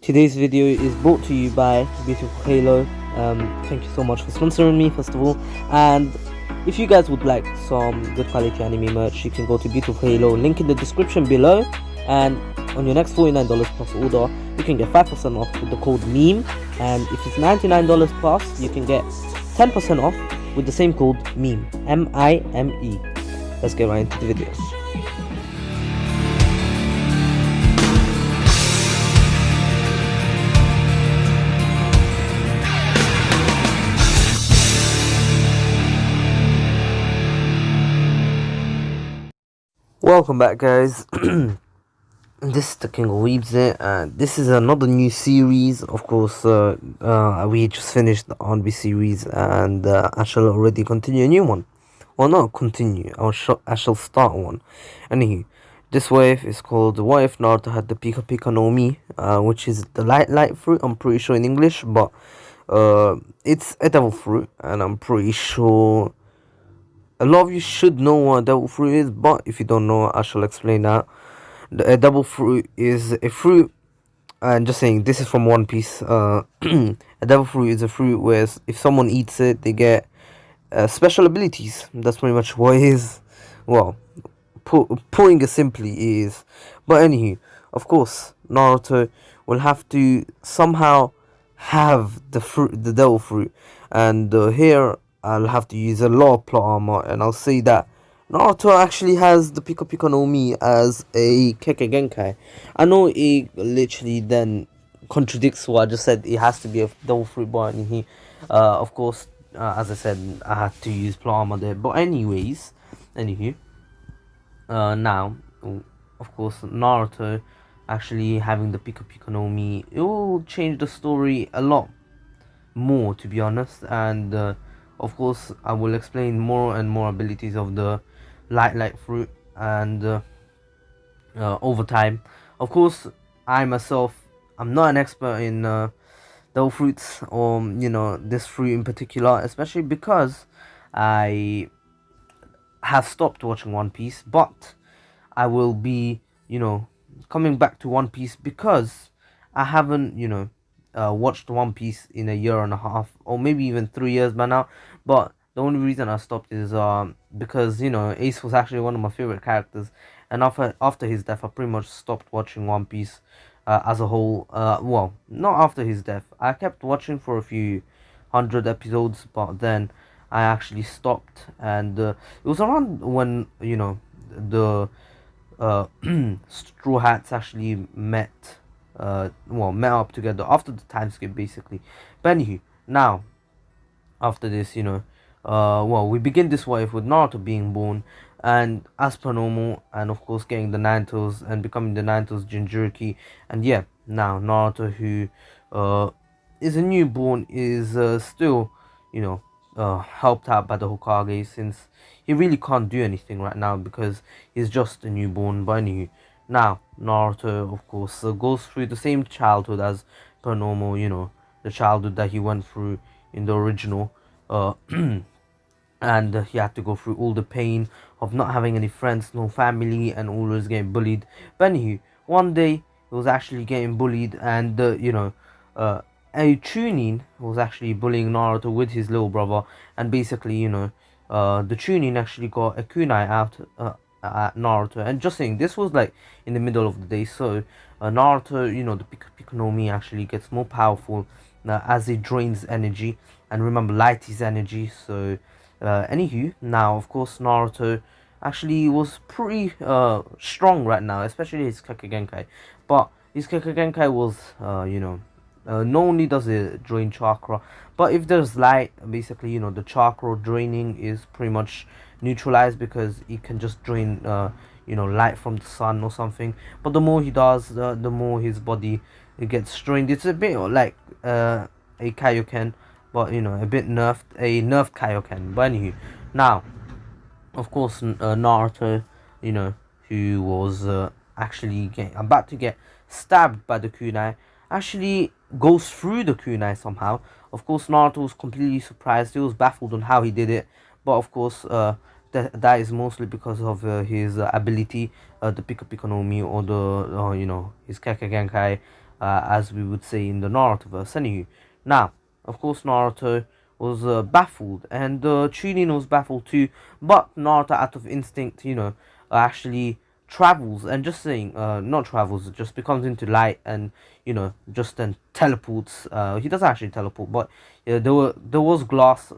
Today's video is brought to you by Beautiful Halo. Thank you so much for sponsoring me, first of all. And if you guys would like some good quality anime merch, you can go to Beautiful Halo, link in the description below. And on your next $49 plus order, you can get 5% off with the code MEME. And if it's $99 plus, you can get 10% off with the same code MEME, M-I-M-E. Let's get right into the video. Welcome back, guys. This is the King of Weebs here, and this is another new series. Of course, we just finished the Onby series, and I shall already continue a new one. Well, not continue, I shall start one. Anywho, this wave is called What If Naruto Had the Pika no Mi, which is the light fruit, I'm pretty sure in English, but it's a devil fruit, and I'm pretty sure a lot of you should know what a devil fruit is, but if you don't know, I shall explain that. A devil fruit is a fruit, and just saying, this is from One Piece. A devil fruit is a fruit where if someone eats it, they get special abilities. That's pretty much what it is. Well, putting it simply is. But anywho, of course, Naruto will have to somehow have the devil fruit, and here I'll have to use a lot of plot armor, and I'll say that Naruto actually has the Pika no Mi as a Kekkei Genkai. I know it literally then contradicts what I just said. It has to be a devil fruit, but of course, as I said, I had to use plot armor there. But anywho, now, of course, Naruto actually having the Pika no Mi, it will change the story a lot more, to be honest, and of course I will explain more and more abilities of the light fruit, and over time, of course, I myself, I'm not an expert in devil fruits, or this fruit in particular, especially because I have stopped watching One Piece, but I will be coming back to One Piece because I haven't watched One Piece in a year and a half, or maybe even 3 years by now. But the only reason I stopped is because Ace was actually one of my favorite characters, and after his death, I pretty much stopped watching One Piece as a whole. Well, not after his death. I kept watching for a few hundred episodes, but then I actually stopped, and it was around when the Straw Hats actually met up together after the time skip, basically. But anywho, now after this, we begin this wave with Naruto being born, and as per normal, and of course getting the Nine Tails and becoming the Nine Tails Jinchuriki. And yeah, now Naruto, who is a newborn, is still helped out by the Hokage, since he really can't do anything right now because he's just a newborn. But anyway, now Naruto, of course, goes through the same childhood as per normal, the childhood that he went through in the original, and he had to go through all the pain of not having any friends, no family, and always getting bullied. But anyway, one day he was actually getting bullied, and a Chunin was actually bullying Naruto with his little brother, and basically, the Chunin actually got a kunai out at Naruto. And just saying, this was like in the middle of the day, so Naruto, the Pika no Mi actually gets more powerful as it drains energy, and remember, light is energy. So anywho, now of course Naruto actually was pretty strong right now, especially his Kekkei Genkai. But his Kekkei Genkai was not only does it drain chakra, but if there's light, basically the chakra draining is pretty much neutralized, because it can just drain light from the sun or something. But the more he does, the more his body it gets strained. It's a bit like a Kaioken, but a bit nerfed, a nerfed Kaioken. But anyway, now of course Naruto, who was actually about to get stabbed by the kunai, actually goes through the kunai somehow. Of course, Naruto was completely surprised. He was baffled on how he did it, but of course, that is mostly because of his ability, the Pika no Mi, or the his Kekkei Genkai, as we would say in the Narutoverse. Anywho, now, of course, Naruto was baffled, and Chunin was baffled too. But Naruto, out of instinct, actually travels and just saying, not travels, just becomes into light and just then teleports. He doesn't actually teleport, but there was glass.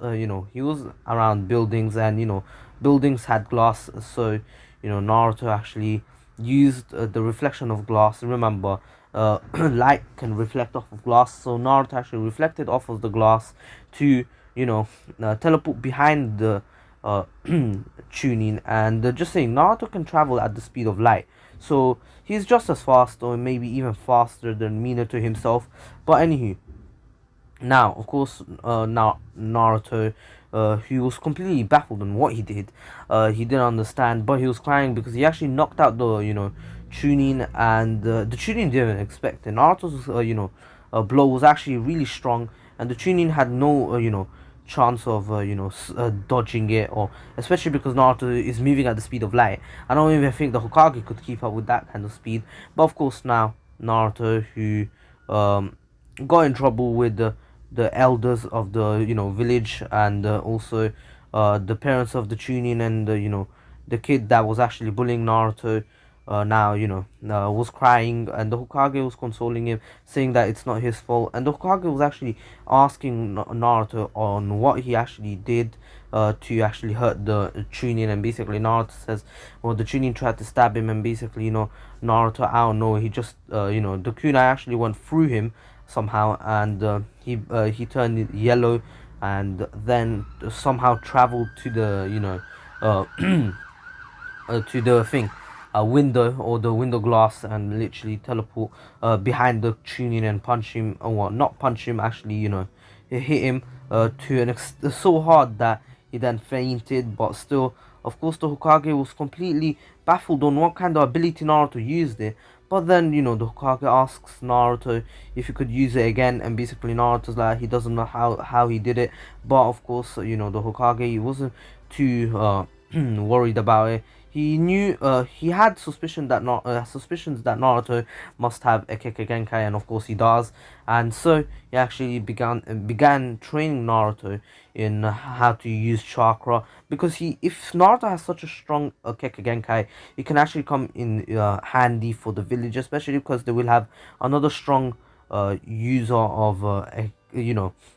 He was around buildings, and buildings had glass, so Naruto actually used the reflection of glass. Remember, light can reflect off of glass, so Naruto actually reflected off of the glass to teleport behind the tuning. And just saying, Naruto can travel at the speed of light, so he's just as fast or maybe even faster than Minato himself. But anywho, now, of course, now Naruto, he was completely baffled on what he did. He didn't understand, but he was crying because he actually knocked out the Chunin, and the Chunin didn't expect it. Naruto's blow was actually really strong, and the Chunin had no chance of dodging it, or especially because Naruto is moving at the speed of light. I don't even think the Hokage could keep up with that kind of speed. But of course, now Naruto, who got in trouble with the elders of the village, and also the parents of the Chunin, and the kid that was actually bullying Naruto, now was crying, and the Hokage was consoling him, saying that it's not his fault. And the Hokage was actually asking Naruto on what he actually did to actually hurt the Chunin. And basically Naruto says, well, the Chunin tried to stab him, and basically Naruto, I don't know, he just the kunai actually went through him somehow, and he turned yellow, and then somehow traveled to the uh, to the thing, a window, or the window glass, and literally teleport behind the Chunin and punch him, or well, not punch him, actually he hit him to so hard that he then fainted. But still, of course, the Hokage was completely baffled on what kind of ability Naruto used it. But then, the Hokage asks Naruto if he could use it again, and basically Naruto's like, he doesn't know how he did it. But of course, the Hokage, he wasn't too worried about it. He knew, he had suspicions that Naruto must have a Kekkei Genkai, and of course he does. And so he actually began training Naruto in how to use chakra, because if Naruto has such a strong Kekkei Genkai, it can actually come in handy for the village, especially because they will have another strong user of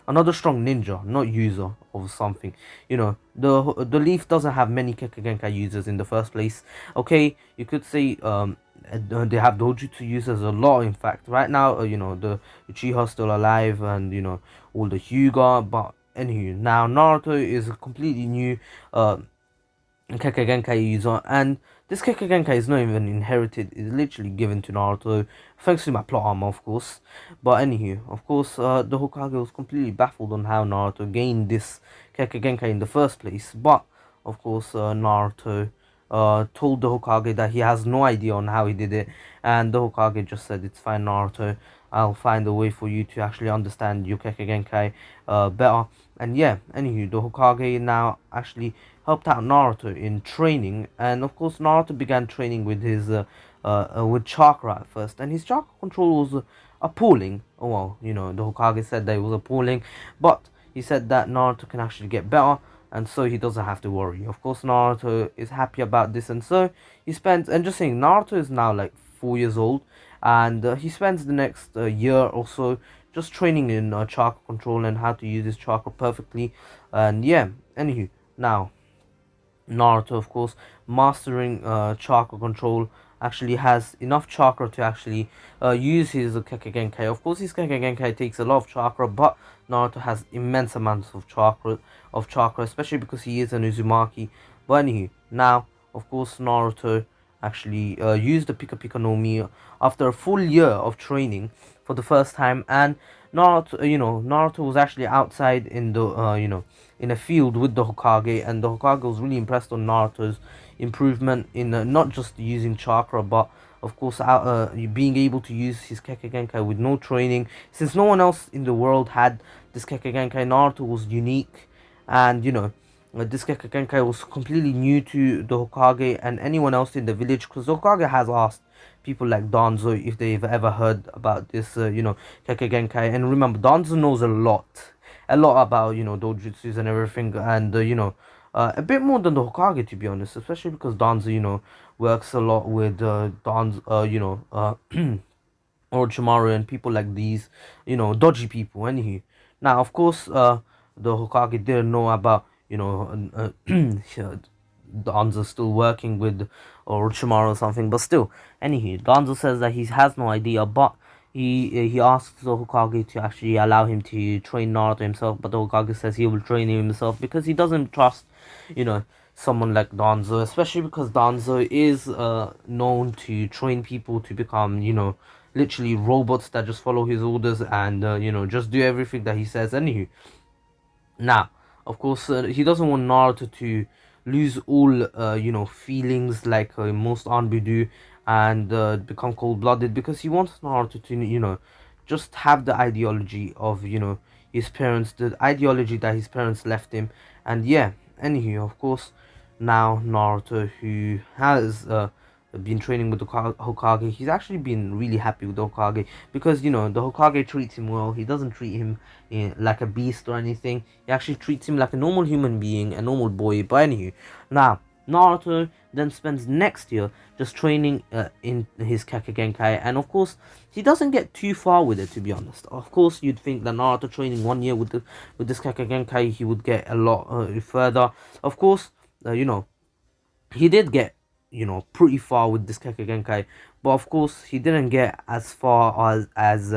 another strong ninja, not user of something. The leaf doesn't have many Kekkei Genkai users in the first place. Okay, you could say they have dojutsu users a lot. In fact, right now, the Uchiha still alive, and all the Hyuga. But anywho, now Naruto is a completely new Kekkei Genkai user, and this Kekkei Genkai is not even inherited, it's literally given to Naruto, thanks to my plot armor, of course. But anywho, of course, the Hokage was completely baffled on how Naruto gained this Kekkei Genkai in the first place. But, of course, Naruto told the Hokage that he has no idea on how he did it, and the Hokage just said, it's fine, Naruto, I'll find a way for you to actually understand your Kekkei Genkai better. And yeah, anywho, the Hokage now actually helped out Naruto in training, and of course Naruto began training with his with chakra at first, and his chakra control was appalling. Oh, well, the Hokage said that it was appalling, but he said that Naruto can actually get better, and so he doesn't have to worry. Of course, Naruto is happy about this, and so he spends. And just saying, Naruto is now like 4 years old, and he spends the next year or so just training in chakra control and how to use his chakra perfectly. And yeah, anywho, now Naruto, of course, mastering chakra control, actually has enough chakra to actually use his Kekkei Genkai. Of course, his Kekkei Genkai takes a lot of chakra, but Naruto has immense amounts of chakra, especially because he is an Uzumaki. But anywho, now, of course, Naruto actually used the Pika Pika no Mi after a full year of training for the first time, and Naruto was actually outside in the in a field with the Hokage, and the Hokage was really impressed on Naruto's improvement in not just using chakra, but of course being able to use his Kekkei Genkai with no training. Since no one else in the world had this Kekkei Genkai, Naruto was unique, and this Kekkei Genkai was completely new to the Hokage and anyone else in the village, because the Hokage has asked people like Danzo, if they've ever heard about this, Keke Genkai. And remember, Danzo knows a lot about, dojutsus and everything, and a bit more than the Hokage, to be honest, especially because Danzo, works a lot with Orochimaru and people like these, dodgy people. Anywho, now of course, the Hokage didn't know about, Danzo still working with Orochimaru or something, but still, anywho, Danzo says that he has no idea, but he asks the Hokage to actually allow him to train Naruto himself, but the Hokage says he will train him himself because he doesn't trust, you know, someone like Danzo, especially because Danzo is known to train people to become, literally robots that just follow his orders and just do everything that he says. Anywho, now, of course, he doesn't want Naruto to lose all, feelings like most Anbu do and become cold-blooded, because he wants Naruto to, just have the ideology of, his parents, the ideology that his parents left him. And yeah, anywho, of course, now Naruto, who has been training with the Hokage, he's actually been really happy with the Hokage, because the Hokage treats him well. He doesn't treat him like a beast or anything. He actually treats him like a normal human being, a normal boy. But anywho, now Naruto then spends next year just training in his Genkai, and of course he doesn't get too far with it, to be honest. Of course, you'd think that Naruto training 1 year with this Genkai, he would get a lot further. Of course, he did get pretty far with this Genkai, but of course he didn't get as far as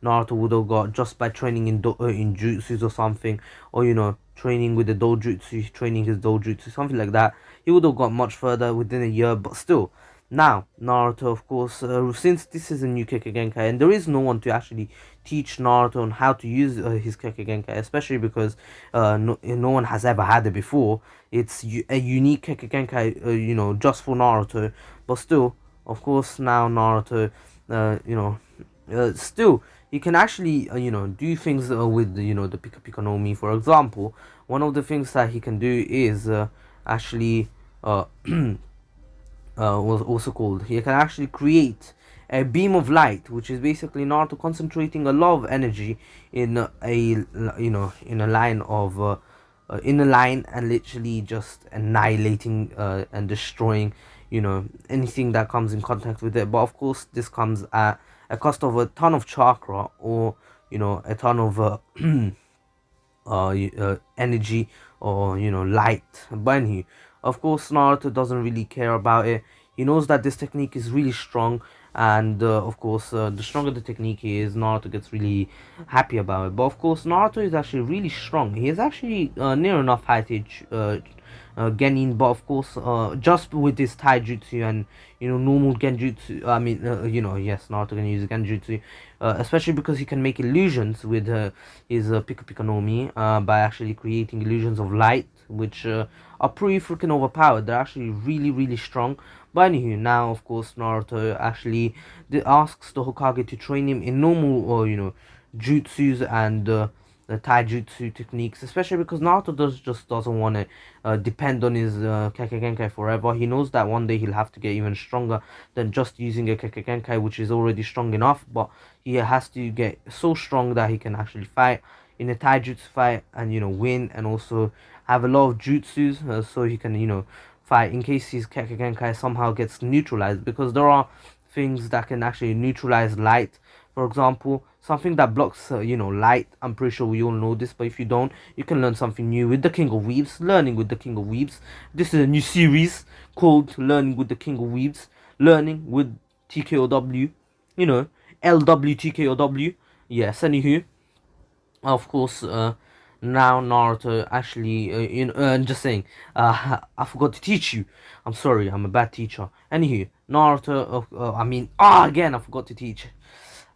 Naruto would have got just by training in jutsus or something, or training with the dojutsu, training his dojutsu, something like that. He would have got much further within a year, but still. Now, Naruto, of course, since this is a new Genkai, and there is no one to actually teach Naruto on how to use his Genkai, especially because no one has ever had it before. It's a unique Genkai, just for Naruto. But still, of course, now Naruto, still, he can actually, do things with, the Pika Pika no Mi. For example, one of the things that he can do is actually, what's also called, he can actually create a beam of light, which is basically Naruto concentrating a lot of energy in in a line of in a line, and literally just annihilating and destroying anything that comes in contact with it. But of course, this comes at a cost of a ton of chakra, or a ton of energy, or light. But anyway, of course, Naruto doesn't really care about it. He knows that this technique is really strong, and of course, the stronger the technique is, Naruto gets really happy about it. But of course, Naruto is actually really strong. He is actually near enough height Genin, but of course, just with this taijutsu and normal genjutsu, I mean, yes, Naruto can use genjutsu, especially because he can make illusions with his Pika Pika no Mi, by actually creating illusions of light, which are pretty freaking overpowered. They're actually really, really strong. But anywho, now of course Naruto actually asks the Hokage to train him in normal, or jutsus and the taijutsu techniques, especially because Naruto just doesn't want to depend on his Genkai forever. He knows that one day he'll have to get even stronger than just using a Genkai, which is already strong enough, but he has to get so strong that he can actually fight in a taijutsu fight and win, and also have a lot of jutsus, so he can fight in case his Genkai somehow gets neutralized, because there are things that can actually neutralize light. For example, something that blocks light. I'm pretty sure we all know this, but if you don't, you can learn something new with the King of Weebs. Learning with the King of Weebs. This is a new series called Learning with the King of Weebs. Learning with TKOW, LWTKOW. Yes, anywho, of course, now Naruto actually, just saying, I forgot to teach you. I'm sorry, I'm a bad teacher. Anywho, Naruto, again, I forgot to teach.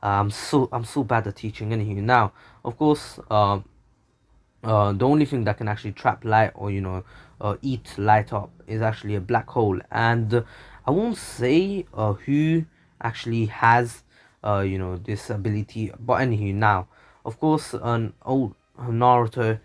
I'm so bad at teaching. Anywho, now, of course, the only thing that can actually trap light, or eat light up, is actually a black hole. And I won't say who actually has this ability, but anywho, now, of course, an old Naruto,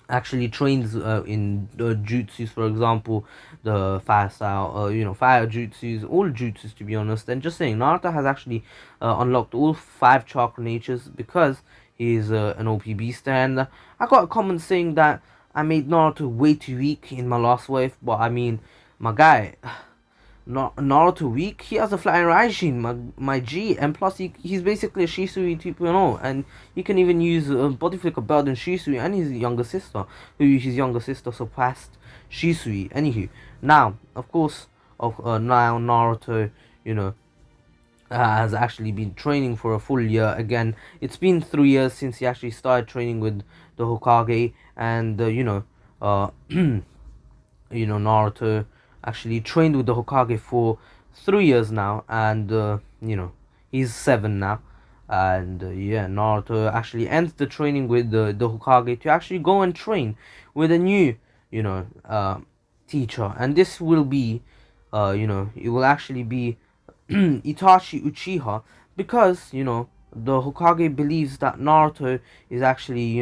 actually trains in jutsus, for example, the fire style, fire jutsus, all jutsus to be honest. And just saying, Naruto has actually unlocked all five chakra natures because he's an OP beast. And I got a comment saying that I made Naruto way too weak in my last wave, but I mean, my guy, Naruto weak. He has a flying Raijin, my G, and plus he's basically a Shisui 2.0, and he can even use body flicker better than Shisui and his younger sister, who his younger sister surpassed Shisui. Anywho, now of course, now Naruto, you know, has actually been training for a full year again. It's been 3 years since he actually started training with the Hokage, and uh, Naruto actually trained with the Hokage for 3 years now, and he's 7 now. And yeah, Naruto actually ends the training with the Hokage to actually go and train with a new you know uh, teacher, and this will be it will actually be Itachi Uchiha, because the Hokage believes that Naruto is actually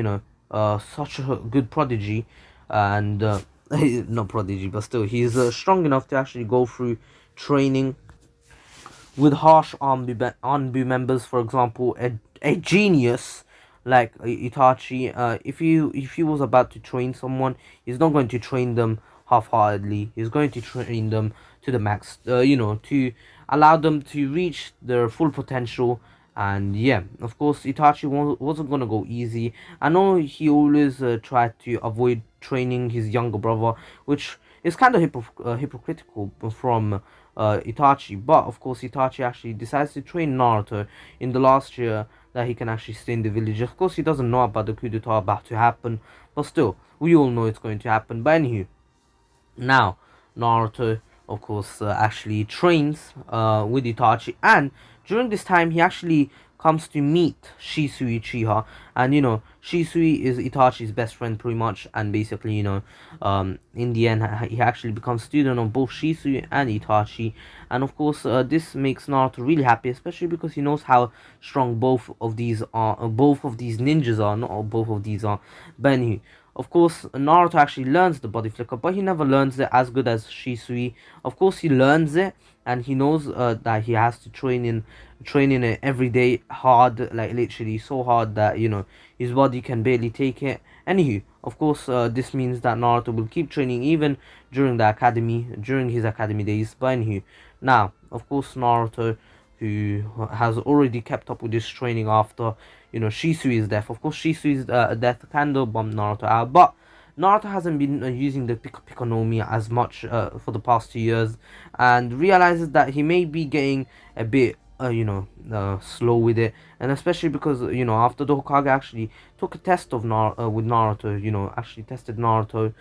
such a good prodigy, and not prodigy, but still he's strong enough to actually go through training with harsh Anbu members. For example, a genius like Itachi, if he was about to train someone, he's not going to train them half-heartedly. He's going to train them to the max, to allow them to reach their full potential. And yeah, of course, Itachi wasn't gonna go easy. I know he always tried to avoid training his younger brother, which is kind of hypocritical from Itachi. But of course, Itachi actually decides to train Naruto in the last year that he can actually stay in the village. Of course, he doesn't know about the coup d'etat about to happen, but still, we all know it's going to happen. But anywho, now, Naruto, of course, actually trains with Itachi, and during this time, he actually comes to meet Shisui Uchiha, and Shisui is Itachi's best friend, pretty much, and basically, in the end, he actually becomes student of both Shisui and Itachi, and of course, this makes Naruto really happy, especially because he knows how strong both of these ninjas are, not all both of these are, but anyway, of course, Naruto actually learns the body flicker, but he never learns it as good as Shisui. Of course, he learns it, and he knows that he has to train in it every day, hard, like literally so hard that his body can barely take it. Anywho, of course, this means that Naruto will keep training even during his academy days. But anywho, now, of course, Naruto, who has already kept up with this training after Shisui's death. Of course, Shisui's death kind of bummed Naruto out, but Naruto hasn't been using the Pika Pika no Mi as much for the past 2 years, and realizes that he may be getting a bit slow with it, and especially because after the Hokage actually took a test of with Naruto, actually tested Naruto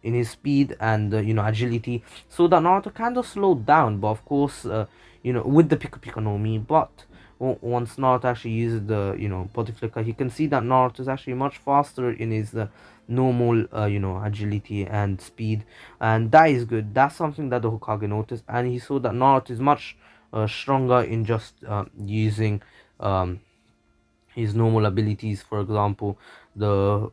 in his speed and agility, so that Naruto kind of slowed down. But of course, with the Pika Pika no Mi, but once Naruto actually uses the body flicker, he can see that Naruto is actually much faster in his normal agility and speed, and that is good. That's something that the Hokage noticed, and he saw that Naruto is much stronger in just using his normal abilities. For example, the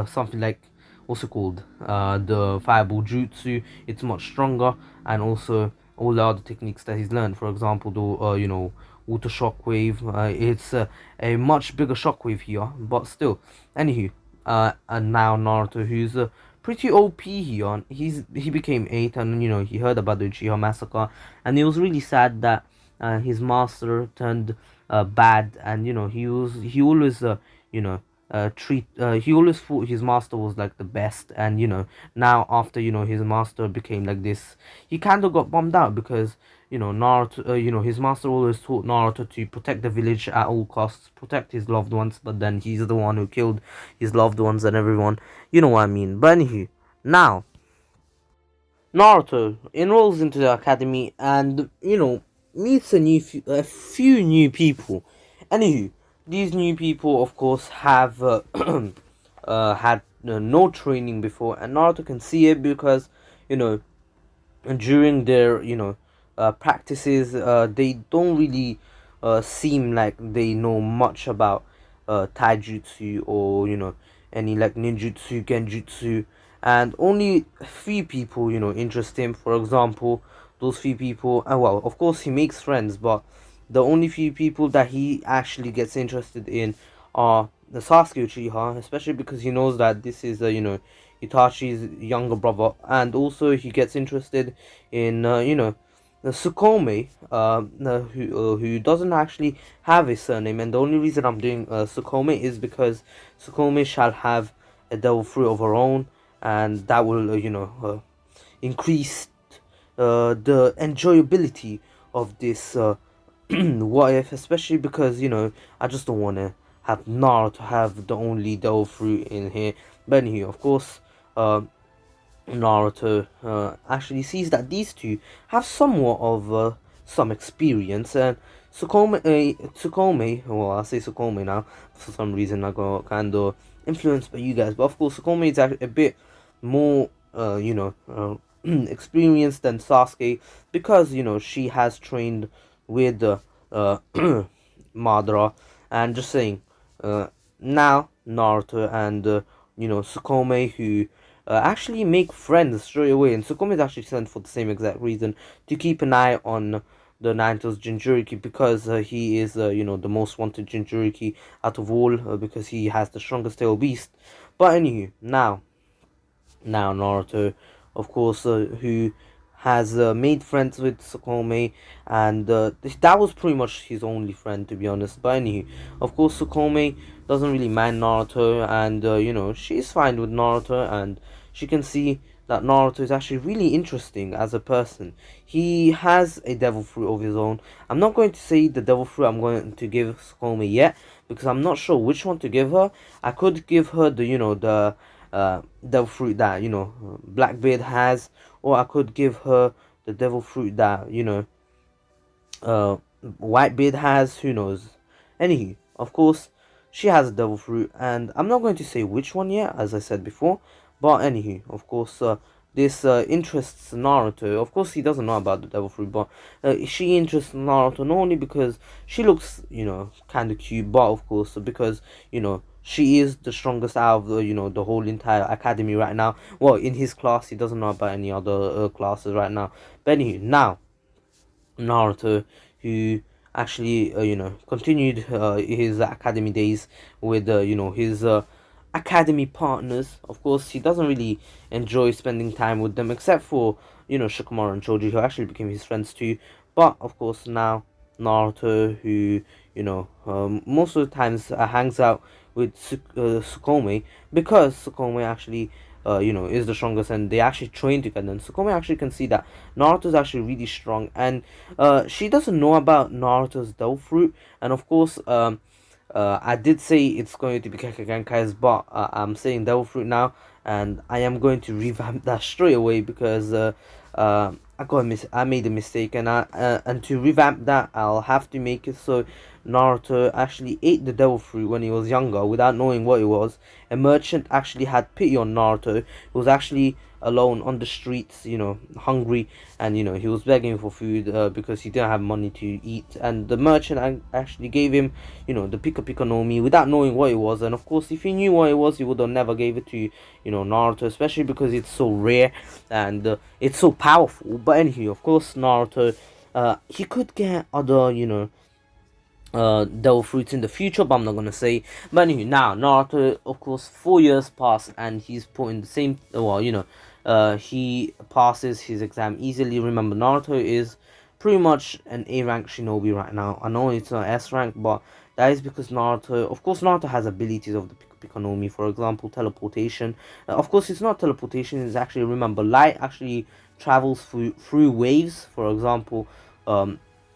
something like, what's it called, the fireball jutsu. It's much stronger, and also all the other techniques that he's learned. For example, the water shockwave. It's a much bigger shockwave here, but still. Anywho, and now Naruto, who's pretty OP here, he became 8, and he heard about the Uchiha massacre, and it was really sad that his master turned bad, and he always he always thought his master was like the best, and now after his master became like this, he kind of got bummed out, because Naruto, his master always taught Naruto to protect the village at all costs, protect his loved ones, but then he's the one who killed his loved ones and everyone, you know what I mean. But anywho, now Naruto enrolls into the academy, and meets a few new people. Anywho, these new people, of course, have had no training before, and Naruto can see it because you know during their practices, they don't really seem like they know much about taijutsu, or any like ninjutsu, genjutsu, and only few people interest him. For example, those few people, well, of course he makes friends, but the only few people that he actually gets interested in are the Sasuke Uchiha, especially because he knows that this is Itachi's younger brother, and also he gets interested in the Sukome, who doesn't actually have a surname, and the only reason I'm doing Sukome is because Sukome shall have a devil fruit of her own, and that will increase the enjoyability of this what if, especially because I just don't want to have Naruto have the only devil fruit in here. But anyway, of course, uh, Naruto actually sees that these two have somewhat of some experience, and Tsukome, well, I say Tsukome now, for some reason I got kind of influenced by you guys, but of course Tsukome is actually a bit more, experienced than Sasuke, because she has trained with uh, Madara, and just saying, now Naruto and Tsukome, who actually make friends straight away, and Sukome is actually sent for the same exact reason, to keep an eye on the Naruto's Jinchuriki, because he is the most wanted Jinchuriki out of all, because he has the strongest tail beast. But anywho, now Naruto, of course, who has made friends with Sukome, and that was pretty much his only friend, to be honest. But anyway, of course, Sukome doesn't really mind Naruto, and she's fine with Naruto, and she can see that Naruto is actually really interesting as a person. He has a devil fruit of his own. I'm not going to say the devil fruit I'm going to give Sukome yet, because I'm not sure which one to give her. I could give her the devil fruit that Blackbeard has, or I could give her the devil fruit that uh Whitebeard has. Who knows? Anywho, of course, she has a devil fruit, and I'm not going to say which one yet, as I said before. But anywho, of course, this interests Naruto. Of course, he doesn't know about the devil fruit, but she interests Naruto not only because she looks, kind of cute, but of course because she is the strongest out of the whole entire academy right now. Well, in his class, he doesn't know about any other classes right now. But anywho, now Naruto, who actually continued his academy days with his academy partners. Of course, he doesn't really enjoy spending time with them, except for Shikamaru and Choji, who actually became his friends too. But of course, now Naruto, who most of the times hangs out with Sukome, because Sukome actually is the strongest, and they actually train together. And Sukome actually can see that Naruto's actually really strong, and she doesn't know about Naruto's devil fruit. And of course, I did say it's going to be Kakagenkai's, but I'm saying devil fruit now, and I am going to revamp that straight away, because I made a mistake, and and to revamp that, I'll have to make it so Naruto actually ate the devil fruit when he was younger without knowing what it was. A merchant actually had pity on Naruto, who was actually alone on the streets, hungry, and he was begging for food because he didn't have money to eat. And the merchant actually gave him, the Pika Pika no Mi without knowing what it was. And of course, if he knew what it was, he would have never gave it to Naruto, especially because it's so rare and it's so powerful. But anyway, of course, Naruto, he could get other devil fruits in the future, but I'm not gonna say. But anyway, now Naruto, of course, 4 years passed, and he's put in the same, well, he passes his exam easily. Remember, Naruto is pretty much an A rank shinobi right now. I know it's not S rank, but that is because Naruto, of course, Naruto has abilities of the Pika no Mi, for example, teleportation. Of course, it's not teleportation, it's actually, remember, light actually travels through waves. For example,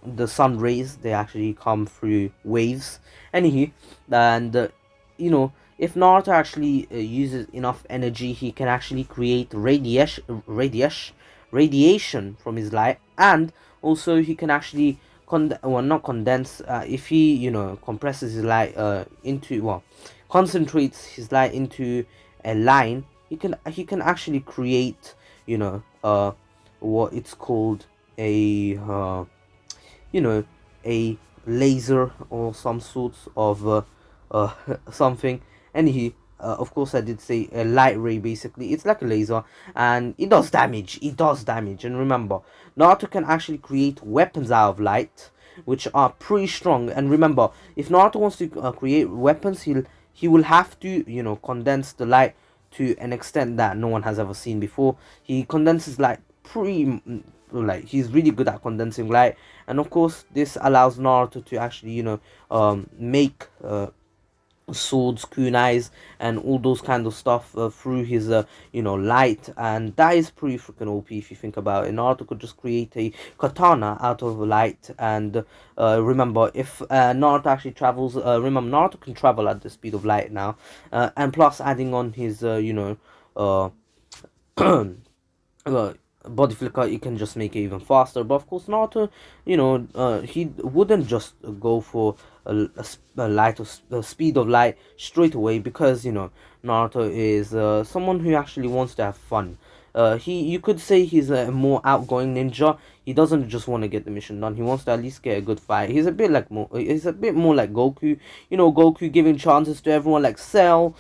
the sun rays, they actually come through waves. Anywho, and if Naruto actually uses enough energy, he can actually create radiation from his light, and also he can actually not condense. If he compresses his light into, well, concentrates his light into a line, he can actually create what it's called a a laser, or some sorts of uh something. And he of course I did say a light ray. Basically it's like a laser, and it does damage. And remember, Naruto can actually create weapons out of light, which are pretty strong. And remember, if Naruto wants to create weapons, he will have to, you know, condense the light to an extent that no one has ever seen before. He condenses light pretty like he's really good at condensing light. And of course this allows Naruto to actually, you know, make swords, kunais, and all those kind of stuff through his you know, light. And that is pretty freaking OP if you think about it. Naruto could just create a katana out of light. And remember, if Naruto actually travels, remember Naruto can travel at the speed of light now, and plus adding on his you know, uh, body flicker, you can just make it even faster. But of course Naruto, you know, he wouldn't just go for a light of speed of light straight away, because you know Naruto is someone who actually wants to have fun. You could say he's a more outgoing ninja. He doesn't just want to get the mission done. He wants to at least get a good fight. He's a bit more like Goku. You know, Goku giving chances to everyone like Cell.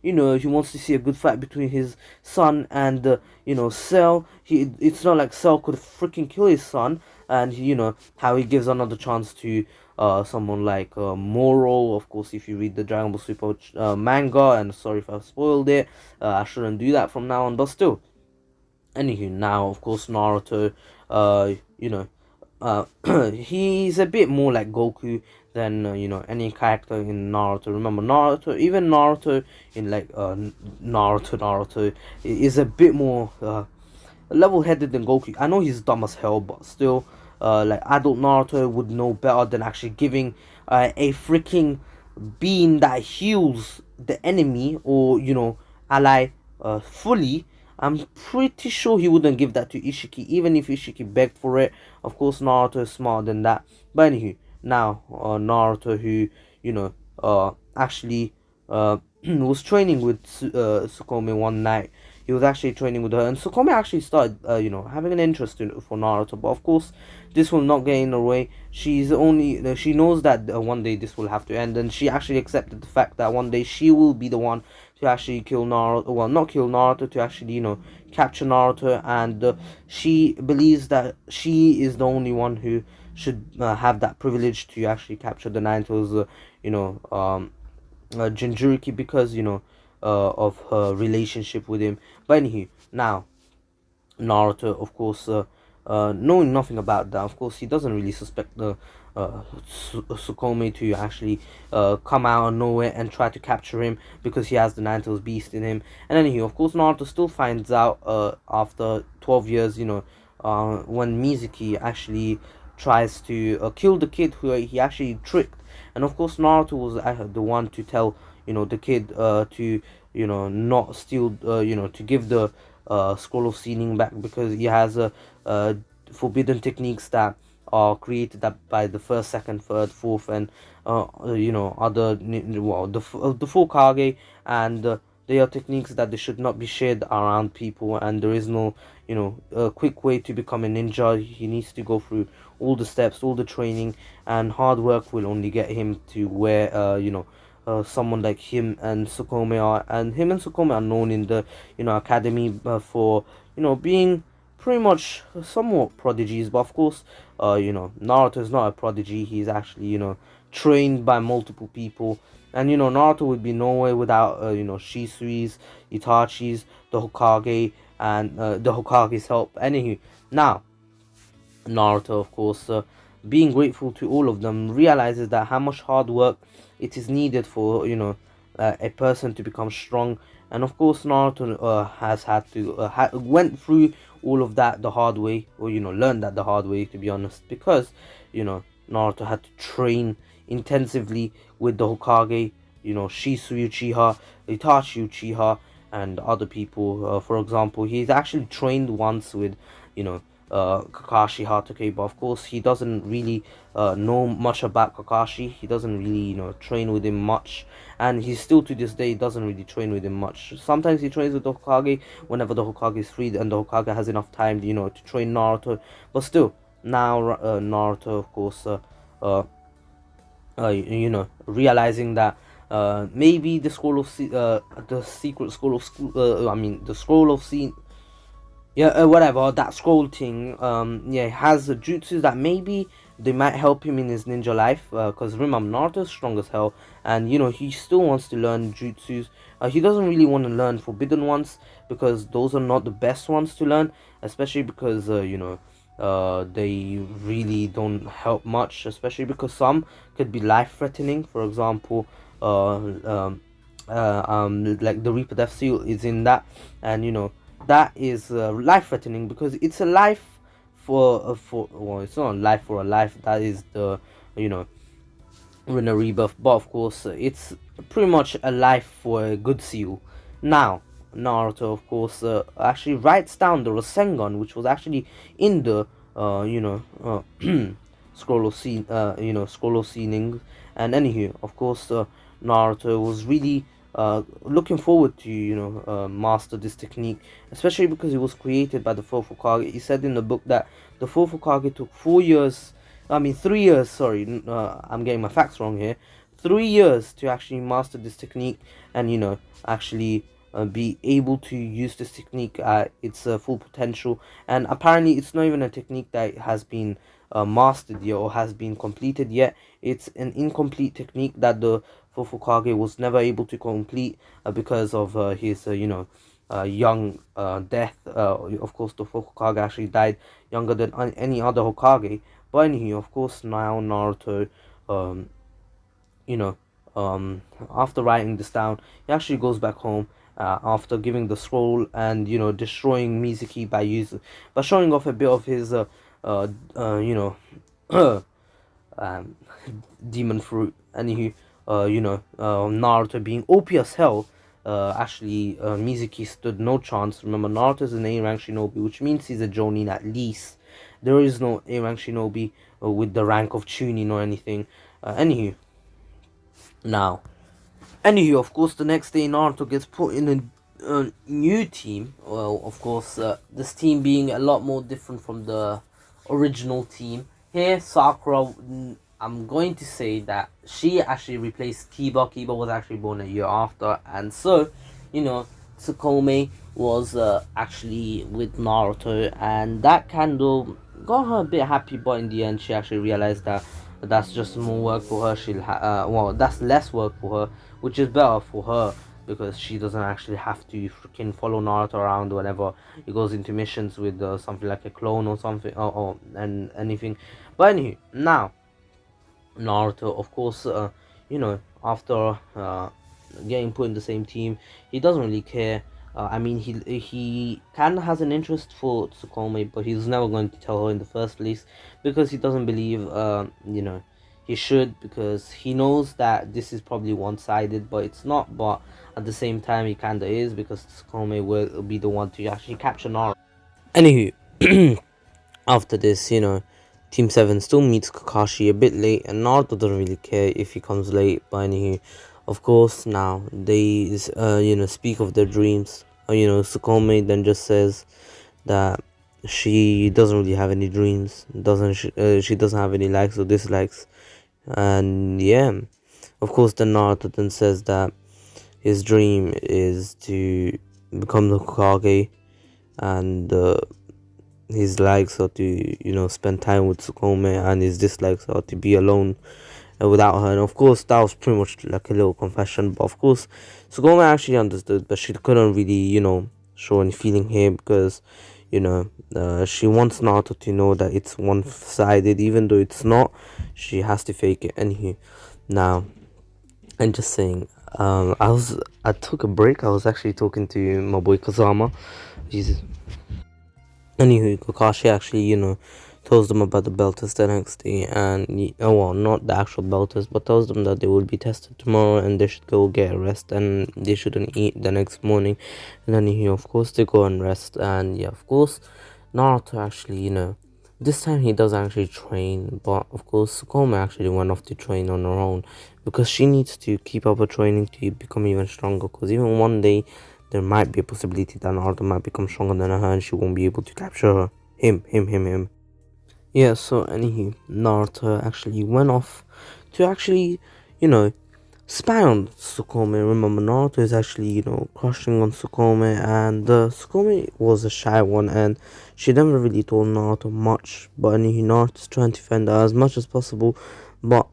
You know, he wants to see a good fight between his son and you know, Cell. It's not like Cell could freaking kill his son. And you know how he gives another chance to someone like Moro. Of course, if you read the Dragon Ball Super manga, and sorry if I've spoiled it, I shouldn't do that from now on, but still. Anywho, now of course Naruto, you know, he's a bit more like Goku than you know, any character in Naruto. Remember, Naruto, even Naruto in like Naruto is a bit more level-headed than Goku. I know he's dumb as hell, but still, like adult Naruto would know better than actually giving a freaking being that heals the enemy, or you know, ally fully. I'm pretty sure he wouldn't give that to Ishiki, even if Ishiki begged for it. Of course, Naruto is smarter than that. But anywho, now Naruto, who you know, actually was training with Sukome one night. He was actually training with her, and Sukome actually started, you know, having an interest for Naruto. But of course, this will not get in her way. She knows that one day this will have to end, and she actually accepted the fact that one day she will be the one to actually kill Naruto. Well, not kill Naruto, to actually, you know, capture Naruto. And she believes that she is the only one who should have that privilege to actually capture the Nine Tails, you know, Jinchuriki, because you know, of her relationship with him. But anywho, now Naruto, of course, knowing nothing about that, of course, he doesn't really suspect the Sukome to actually come out of nowhere and try to capture him, because he has the Nine Tails Beast in him. And anywho, of course, Naruto still finds out after 12 years, you know, when Mizuki actually tries to kill the kid who he actually tricked. And of course, Naruto was the one to tell, you know, the kid to, you know, not steal, you know, to give the scroll of sealing back, because he has forbidden techniques that are created by the first, second, third, fourth, and you know, other, well, the full Kage. And they are techniques that they should not be shared around people. And there is no, you know, quick way to become a ninja. He needs to go through all the steps, all the training, and hard work will only get him to where you know, someone like him and Sukome are. And him and Sukome are known in the, you know, academy for, you know, being pretty much somewhat prodigies. But of course, you know, Naruto is not a prodigy. He's actually, you know, trained by multiple people. And you know, Naruto would be nowhere without you know, Shisui's, Itachi's, the Hokage, and the Hokage's help. Anywho, now Naruto, of course, being grateful to all of them, realizes that how much hard work it is needed for, you know, a person to become strong. And of course, Naruto has had to went through all of that the hard way, or you know, learned that the hard way, to be honest, because you know, Naruto had to train intensively with the Hokage, you know, Shisui Uchiha, Itachi Uchiha, and other people. For example, he's actually trained once with, you know, Kakashi Hatake. But of course, he doesn't really know much about Kakashi. He doesn't really, you know, train with him much, and he still to this day doesn't really train with him much. Sometimes he trains with the Hokage whenever the Hokage is free and the Hokage has enough time, you know, to train Naruto. But still, now Naruto, of course, you know, realizing that Maybe the scroll of the secret scroll of school. I mean, the scroll of scene, yeah, whatever, that scroll thing, yeah, has jutsus that maybe they might help him in his ninja life, because remember, Naruto's strong as hell, and he still wants to learn jutsus. He doesn't really want to learn forbidden ones, because those are not the best ones to learn, especially because they really don't help much, especially because some could be life threatening. For example, like the Reaper Death Seal is in that, and that is life threatening, because it's a life for well, it's not a life for a life. That is the you know in a rebirth, but of course it's pretty much a life for a good seal. Now Naruto, of course, actually writes down the Rasengan, which was actually in the scroll of scroll of seeing. And anywho, of course, Naruto was really looking forward to master this technique, especially because it was created by the fourth Hokage. He said in the book that the fourth Hokage took 4 years, I mean 3 years, sorry, I'm getting my facts wrong here, 3 years to actually master this technique, and actually be able to use this technique at its full potential. And apparently it's not even a technique that has been mastered yet or has been completed yet. It's an incomplete technique that the fourth Hokage was never able to complete because of his young death. Of course, the fourth Hokage actually died younger than any other Hokage. But anyway, of course, now Naruto, um, you know, after writing this down, he actually goes back home after giving the scroll and destroying Mizuki by showing off a bit of his uh, you know um, demon fruit. Anywho, Naruto being OP as hell. Actually, Mizuki stood no chance. Remember, Naruto is an A rank shinobi, which means he's a Jonin at least. There is no A rank shinobi with the rank of Chunin or anything. Anywho, now, of course, the next day Naruto gets put in a new team. Well, of course, this team being a lot more different from the original team. Here, Sakura, I'm going to say that she actually replaced Kiba. Kiba was actually born a year after, and so, Tsukome was actually with Naruto, and that kind of got her a bit happy. But in the end, she actually realized that that's just more work for her. That's less work for her, which is better for her, because she doesn't actually have to freaking follow Naruto around whenever he goes into missions with something like a clone or something, and anything. But anyway, now Naruto, of course, after getting put in the same team, he doesn't really care. I mean, he kind of has an interest for Tsukome, but he's never going to tell her in the first place, because he doesn't believe, he should, because he knows that this is probably one-sided, but it's not. But at the same time, he kind of is, because Tsukome will be the one to actually capture Naruto. Anywho, after this, Team 7 still meets Kakashi a bit late, and Naruto doesn't really care if he comes late. But anywho, of course, now they speak of their dreams. Sukome then just says that she doesn't really have any dreams. She doesn't have any likes or dislikes, and yeah, of course, then Naruto then says that his dream is to become the Hokage, and his likes are to spend time with Tsukome, and his dislikes are to be alone without her. And of course, that was pretty much like a little confession. But of course, Tsukome actually understood, but she couldn't really show any feeling here, because she wants Naruto to know that it's one-sided, even though it's not. She has to fake it. Anywho, now I'm just saying, I took a break. I was actually talking to my boy Kazama. Jesus. Anywho, Kakashi actually, tells them about the Belters the next day, and well, not the actual Belters, but tells them that they will be tested tomorrow, and they should go get a rest, and they shouldn't eat the next morning. And then of course, they go and rest, and yeah, of course, Naruto actually, this time he does actually train, but of course, Sukome actually went off to train on her own, because she needs to keep up her training to become even stronger, because even one day there might be a possibility that Naruto might become stronger than her, and she won't be able to capture her. Him. Yeah, so anywho, Naruto actually went off to actually, you know, spy on Sukome. Remember, Naruto is actually, crushing on Sukome, and Sukome was a shy one, and she never really told Naruto much. But anyway, Naruto's trying to defend her as much as possible, but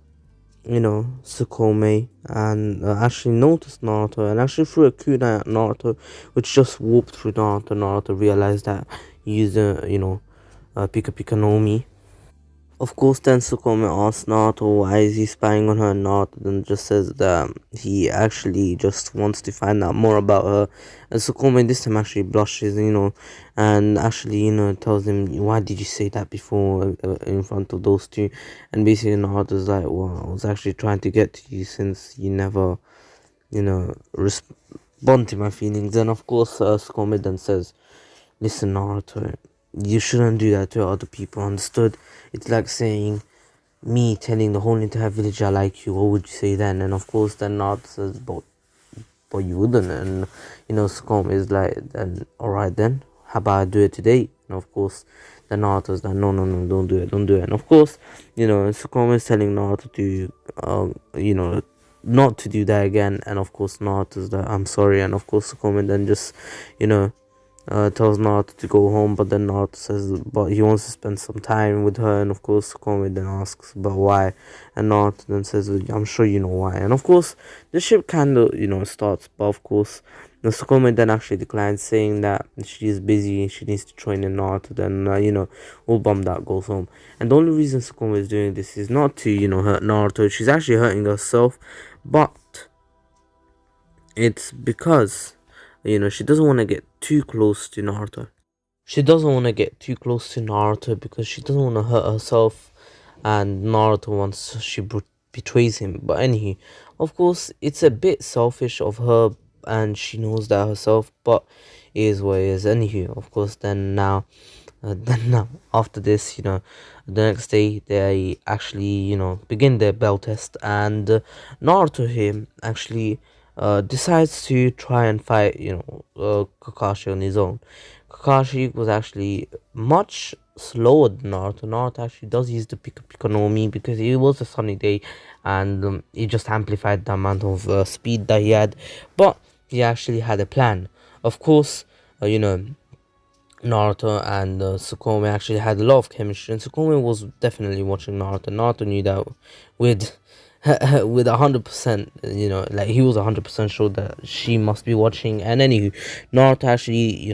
Sukome and actually noticed Naruto and actually threw a kunai at Naruto, which just whooped through Naruto. Naruto realized that he used Pika Pika no Mi. Of course, then Sukome asks Naruto why is he spying on her, and Naruto then just says that he actually just wants to find out more about her. And Sukome this time actually blushes, and actually, tells him, why did you say that before in front of those two? And basically Naruto's like, well, I was actually trying to get to you since you never, respond to my feelings. And of course, Sukome then says, listen, Naruto, you shouldn't do that to other people, understood? It's like saying, me telling the whole entire village I like you, what would you say then? And of course, then Naruto says, but you wouldn't. And, Sukome is like, then, alright then, how about I do it today? And of course, then Naruto's like, no, no, no, don't do it. And of course, Sukome is telling Naruto to, not to do that again. And of course, Naruto's like, I'm sorry. And of course, Sukome then just, you know, tells Naruto to go home, but then Naruto says, but he wants to spend some time with her, and of course, Sukome then asks, but why? And Naruto then says, I'm sure you know why. And of course, the ship kind of, starts, but of course, Sukome then actually declines, saying that she is busy, she needs to train in Naruto, then, all bummed out, goes home. And the only reason Sukome is doing this is not to, hurt Naruto, she's actually hurting herself, but it's because she doesn't want to get too close to Naruto. She doesn't want to get too close to Naruto because she doesn't want to hurt herself, and Naruto once she betrays him. But anyway, of course, it's a bit selfish of her, and she knows that herself. But it is what it is. Anywho, of course, then now after this, the next day they actually begin their bell test, and Naruto here actually decides to try and fight Kakashi on his own. Kakashi was actually much slower than Naruto. Naruto actually does use the Pika Pika no Mi because it was a sunny day, and it just amplified the amount of speed that he had, but he actually had a plan. Of course, Naruto and Sukome actually had a lot of chemistry, and Sukome was definitely watching Naruto. Naruto knew that with with 100%, like he was 100% sure that she must be watching. And anywho, Naruto actually,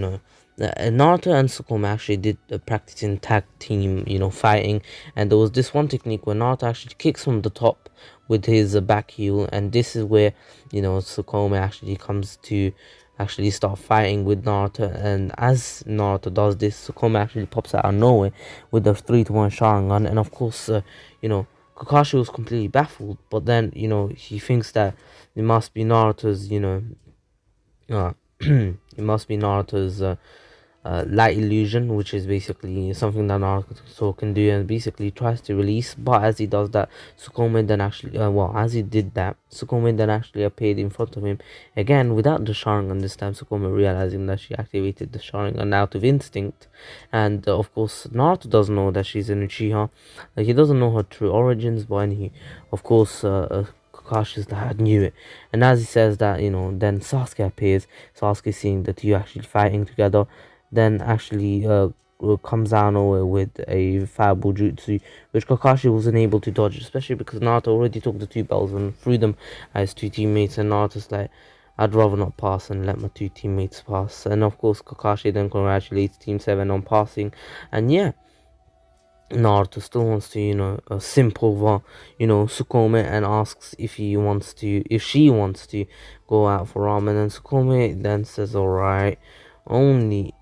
Naruto and Sukome actually did practicing tag team, fighting, and there was this one technique where Naruto actually kicks from the top with his back heel, and this is where Sukome actually comes to actually start fighting with Naruto. And as Naruto does this, Sukome actually pops out of nowhere with the 3-to-1 Sharingan, and of course, Kakashi was completely baffled, but then, he thinks that it must be Naruto's, it must be Naruto's light illusion, which is basically something that Naruto can do, and basically tries to release. But as he does that, Sukome then actually, as he did that, Sukome then actually appeared in front of him again without the Sharingan. This time, Sukome realizing that she activated the Sharingan out of instinct, and of course, Naruto doesn't know that she's an Uchiha. He doesn't know her true origins, but anyway, of course, Kakashi's dad knew it. And as he says that, then Sasuke appears. Sasuke seeing the two actually fighting together, then actually comes down nowhere with a fireball jutsu, which Kakashi wasn't able to dodge, especially because Naruto already took the two bells and threw them at his two teammates, and Naruto's like, I'd rather not pass and let my two teammates pass. And of course, Kakashi then congratulates Team 7 on passing, and yeah, Naruto still wants to, simp over, Sukome, and asks if she wants to go out for ramen, and Sukome then says, alright, only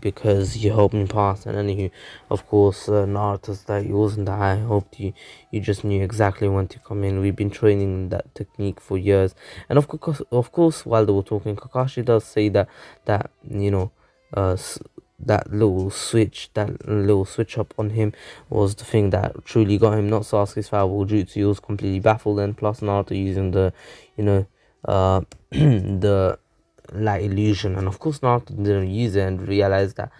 because you helped me pass. And anywho, of course, Naruto's like, it wasn't that I hoped you just knew exactly when to come in. We've been training that technique for years. And of course, while they were talking, Kakashi does say that uh, that little switch up on him was the thing that truly got him, not Sasuke's fireball jutsu. He was completely baffled, and plus Naruto using the the light illusion. And of course Naruto didn't use it and realized that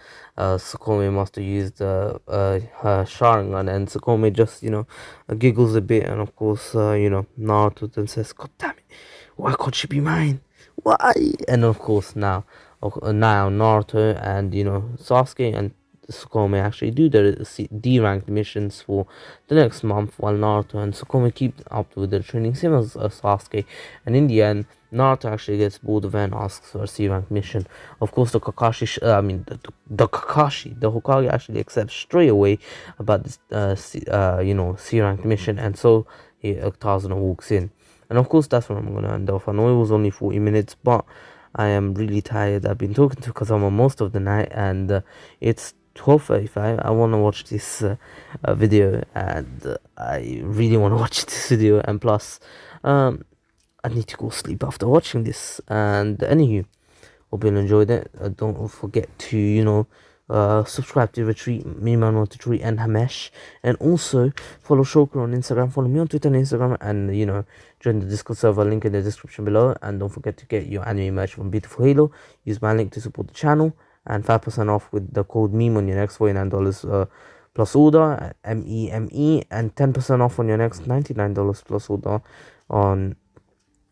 Sukome must have used her Sharingan, and Sukome just giggles a bit, and of course Naruto then says, "God damn it, why can't she be mine? Why?" And of course now Naruto and Sasuke and Sukome actually do the D-ranked missions for the next month, while Naruto and Sukome keep up with their training, same as Sasuke. And in the end, Naruto actually gets bored of and asks for a C-rank mission. Of course, the Kakashi, the Hokage, actually accepts straight away about this C-rank mission, and so Tarzan walks in. And of course, that's where I'm gonna end off. I know it was only 40 minutes, but I am really tired. I've been talking to Kazama most of the night, and it's 12:35. I want to watch this video, and I really want to watch this video, and plus I need to go sleep after watching this. And anywho, hope you enjoyed it. Don't forget to subscribe to Ratreet, Me Man123, and Hxmesh, and also follow Shoker on Instagram. Follow me on Twitter and Instagram, and join the Discord server, link in the description below. And don't forget to get your anime merch from Beautiful Halo. Use my link to support the channel, and 5% off with the code MEME on your next $49 plus order, MEME, and 10% off on your next $99 plus order on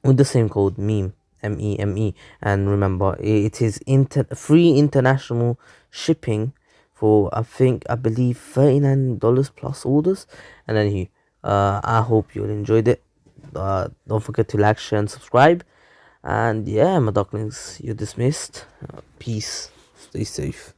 with the same code MEME, MEME. And remember, it is free international shipping for I believe $39 plus orders. And then I hope you enjoyed it. Don't forget to like, share, and subscribe. And yeah, my ducklings, you're dismissed. Peace. Stay safe.